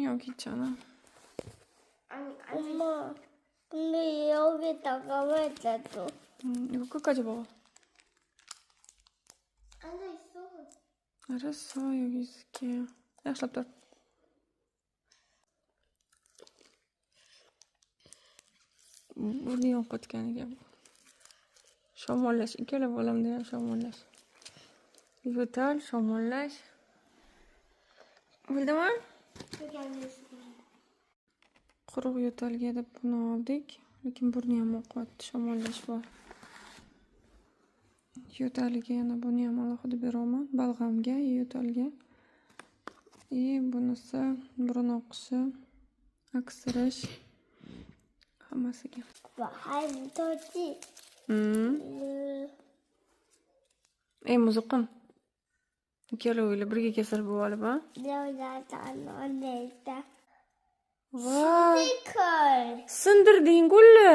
여기 있잖아. 엄마, 근데 여기다가 왜 놔둬? 이거 끝까지 먹어. 앉아있어. 알았어, 여기 있을게. Yaxshilab tur. Burni yo'qotganiga. Shamollash, ikkala bolamda ham shamollash. Yo'tal, shamollash. Bo'ldimi? Quruq yo'talga deb buni oldik, lekin burni ham oqyapti, shamollash bor. Yo'taliga yana buni ham alohida beraman, balg'amga, yo'talga. Bunisi burun oqishi, aksirish hammasiga. Haltochi. Ey muziqim. Ikkalovilar birga kasal bo'lib olib, ha? Voy. Sindirding gulli.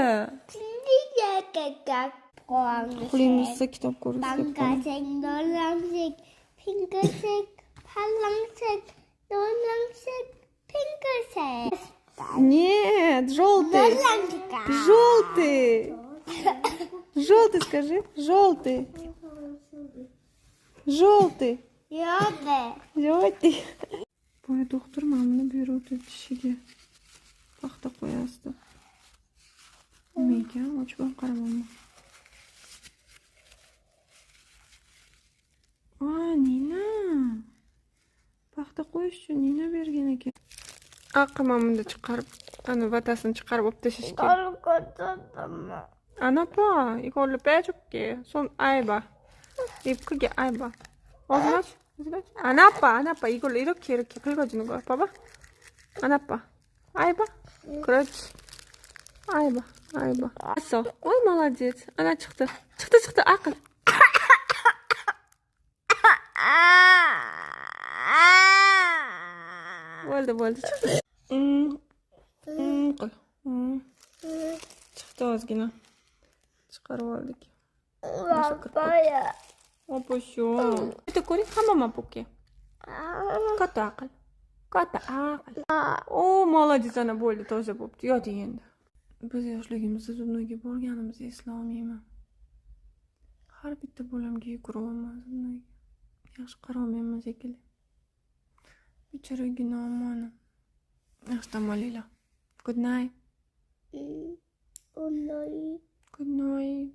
Qo'lingizda kitob ko'rishga Bangasek, dolangsek, pingasek, palangsek, dolangsek, pingasek. Нет, желтый. Желтый. Желтый, скажи. Желтый. Желтый. Желтый. Boya doktor mana buni buyuruvdi tishiga. Paxta qo'yasdi. Nima ekan? Ochib ham qaramayman. Nina. Paxta qo'yish uchun Nina bergan ekan. Aqimam bunda chiqarib, ana vatasini chiqarib olib tashlash kerak. Ana pa, ikolli pechukki, son ayba. Ipkiga ayba. Ozmash. Anapa, 이렇게 긁어주는 거야. 봐봐. 안아빠. 아이봐. 그렇지. 아이봐. 왔어. 어이, молодец. 하나 çıktı. çıktı. 아까. bo'ldi. çıktı. qo'y. Çıktı ozgina. Chiqarib oldik. Opuşum. Это ko'ring, hammam po'ke. Katta aql. O, молодец, ana bo'ldi, toza bo'pti. Yoting endi. Biz yoshligimizda zubnoga borganimizni eslolmayman. Har bitta bolamga yuguraman zubnoga. Yaxshi qarolmayman shekilli. Bechoragina omonim. Yaxshi dam olinglar. Good night. Good night. Good night.